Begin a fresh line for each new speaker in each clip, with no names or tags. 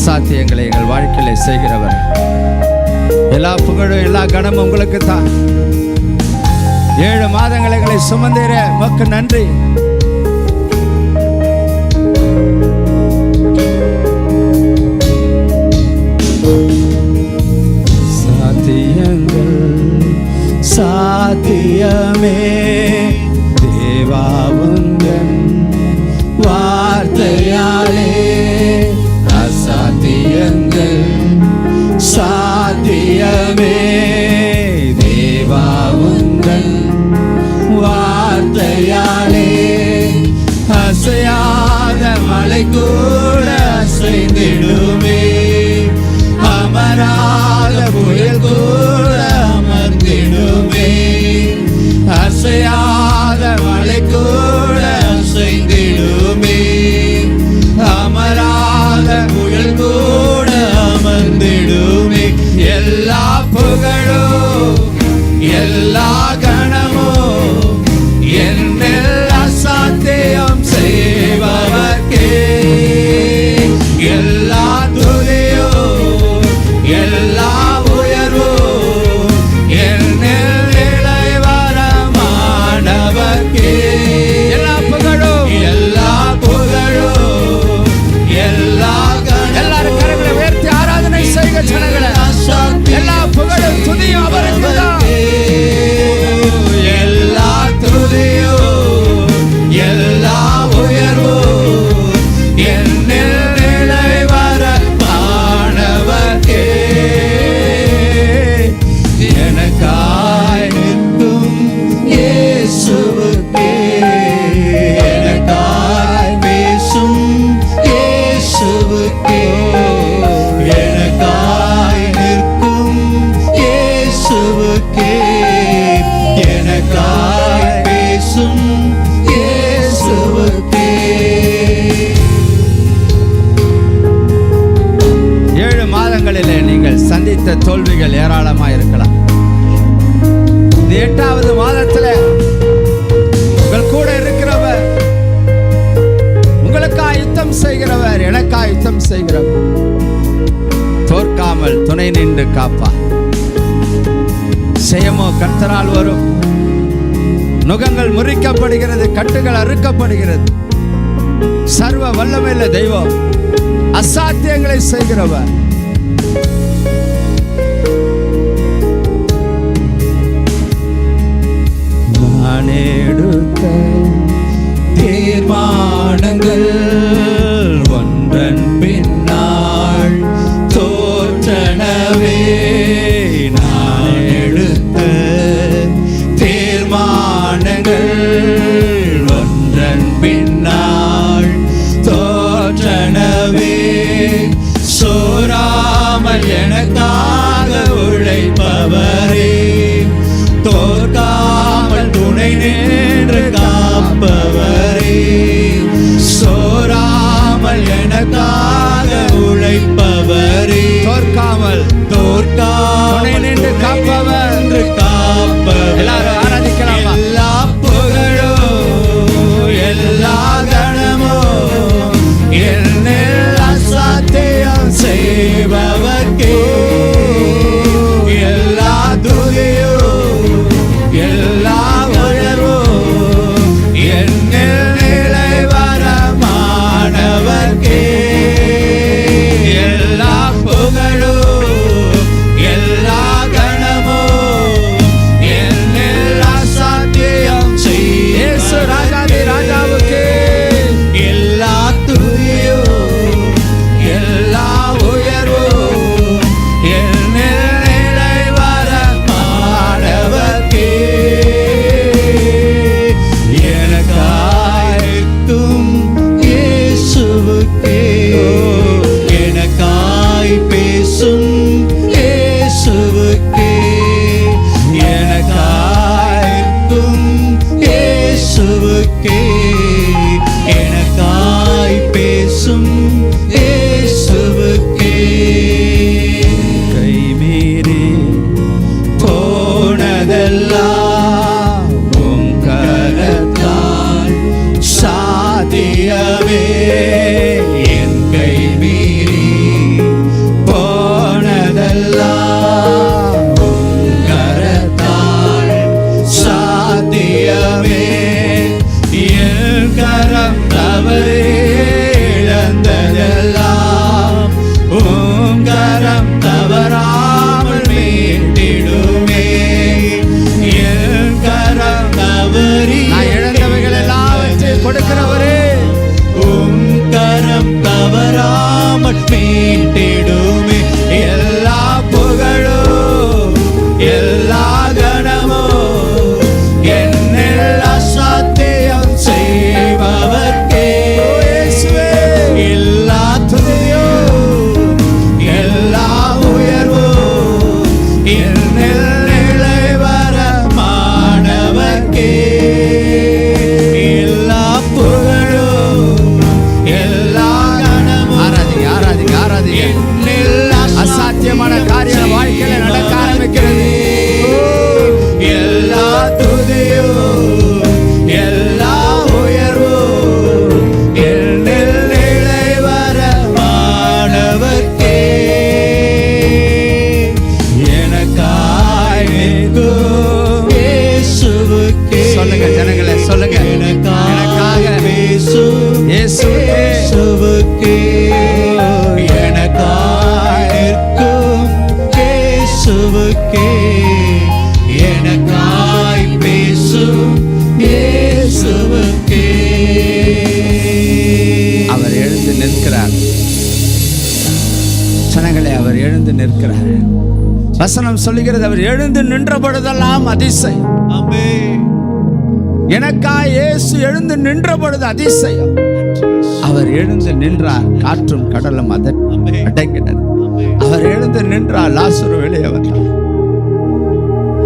அசாத்தியங்களை எங்கள் வாழ்க்கையில செய்கிறவர். எல்லா புகழும் எல்லா கனமும் உங்களுக்கு தான். 7 மாதங்களை எங்களை சுமந்தீர உமக்கு நன்றி. சாத்தியமே தேவாவுங்கன் வார்த்தையாலே அசாத்தியங்கள் சாத்தியமே தேவாவுங்கன் வார்த்தையாலே அசையாத மலை கூட அசைந்திடுமே, அமராத புயல் கூட அமர்ந்திடுமே, அசையாத மலை கூட அசைந்திடுமே, அமராத புயல் கூட அமர்ந்திடுமே. எல்லா புகழும் எல்லா கணமும் என்னில் அசாத்தியம் செய்பவர்க்கே எல்லா துதியும் எல்லா உயர்வும் என்னில் இளைவரமானவர்க்கே. எல்லா புகழும் எல்லா புகழும் எல்லா எல்லாரும் கரங்களை உயர்த்தி ஆராதனை செய்க ஜனங்களே. எல்லா புகழும் துதியும் அவருக்கு தான். எல்லா துதியும் எல்லா உயர்வும் என்னில் இளைவரமானவர்க்கே. எனக்காய் நிற்கும் இயேசுவுக்கே, எனக்காய் பேசும் இயேசுவுக்கே, எனக்காய் நிற்கும் இயேசுவுக்கே, எனக்காய் பேசும் இயேசுவுக்கே. 7 மாதங்களிலே நீங்கள் சந்தித்த தோல்விகள் ஏராளமாக இருக்கலாம். இந்த 8வது மாதத்தில் உங்கள் கூட இருக்கிறவர், உங்களுக்காக யுத்தம் செய்கிறவர், எனக்காக யுத்தம் செய்கிறவர், தோற்காமல் துணை நின்று காப்பார். ஜெயமோ கர்த்தரால் வரும். நுகங்கள் முறிக்கப்படுகிறது, கட்டுகள் அறுக்கப்படுகிறது. சர்வ வல்லமையுள்ள தெய்வம், அசாத்தியங்களை செய்கிறவர். நான் எடுத்த தீர்மானங்கள் ஒன்றன் பின்னால் தோற்றனவே, நான் எடுத்த தீர்மானங்கள் ஒன்றன் பின்னால் தோற்றனவே, சோராமல் எனக்காக உழைப்பவரே, தோற்காமல் துணை நின்று காப்பவரே, சோராமல் எனக்காக உழைப்பவரே, தோற்காமல் துணை நின்று காப்பவர் என்று காப்பவர். எல்லாரும் ஆராதிக்கலாமா? எல்லா புகழும் எல்லா கணமும் என்னில் அசாத்தியம் செய்பவர்க்கே எல்லா துதியும் எல்லா உயர்வும் என்னில் இளைவரமானவர்க்கே எல்லா புகழும்
தவறாமல் மீட்டிடுமே. எல்லா புகழும் எல்லா கணமும் என்னில் அசாத்தியம் செய்பவர்க்கே. எல்லா துதியும் எல்லா உயர்வும் என்னில் நிலைவர மாணவர்க்கே. எல்லா புகழும் எல்லா கணமும் ஆராதிங்க ஆராதிங்க ஆராதிங்க. அசாத்தியமான காரியம் வாழ்க்கையில நடக்க ஆரம்பிக்கிறது. எல்லா துதியும் எல்லா உயர்வும் என்னில் நிலைவர மாணவர்க்கே. எனக்காய் நிற்கும் இயேசுவுக்கே. சொல்லுங்க ஜனங்களே சொல்லுங்க. எனக்காக பேசும் இயேசுவுக்கே. எனக்காய் நிற்கும் இயேசுவுக்கே. எனக்காய் பேசும் இயேசுவுக்கே.
அவர் எழுந்து நிற்கிறார் ஜனங்களே, அவர் எழுந்து நிற்கிறார். வசனம் சொல்லுகிறது, அவர் எழுந்து நின்ற பொழுதெல்லாம் அதிசயம்.
ஆமென்.
எனக்காய் இயேசு எழுந்து நின்ற பொழுது அதிசயம். அவர் எழுந்து நின்றார், காற்றும் கடலும் அடங்கினது. அவர் எழுந்து நின்றார், லாசரு வெளியே வந்தார்.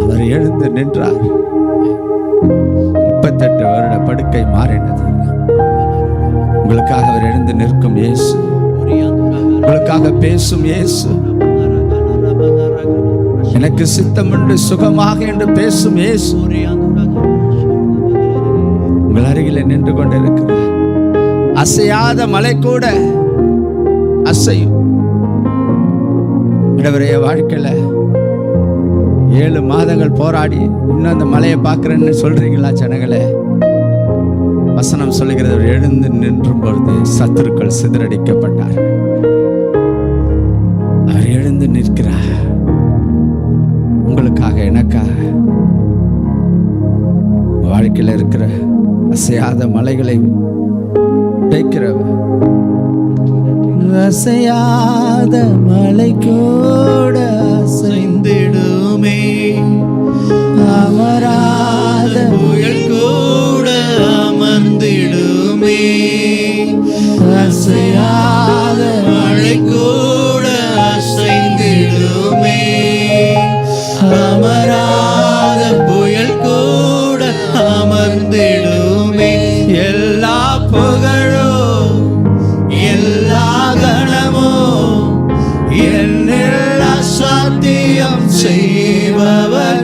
அவர் எழுந்து நின்றார், 38 வருட படுக்கை மாறினது. உங்களுக்காக அவர் எழுந்து நிற்கும் இயேசு, உங்களுக்காக பேசும் இயேசு, எனக்கு சித்தம் உண்டு சுகமாக என்று பேசும் இயேசு உங்கள் அருகிலே நின்று கொண்டிருக்கிறார். அசையாத மலை கூட அசையும். இடவரைய வாழ்க்கையில 7 மாதங்கள் போராடி இன்னும் அந்த மலையை பார்க்கிறேன்னு சொல்றீங்களா ஜனங்களே? வசனம் சொல்லுகிறது, அவர் எழுந்து நின்றும் பொழுது சத்துருக்கள் சிதறடிக்கப்பட்டார். அவர் எழுந்து நிற்கிறார் உங்களுக்காக, எனக்காக. வாழ்க்கையில் இருக்கிற அசையாத மலைகளை உடைக்கிறவர். அசையாத மலை கூட
அசைந்திடுமே.
அமராத
புயல் கூட அமர்ந்திடுமே.
அசையாத
மழை கூட அசைந்திடுமே. அமராத புயல் கூட அமர்ந்திடுமே. எல்லா புகழும் எல்லா கணமும் என்னில் அசாத்தியம் செய்பவர்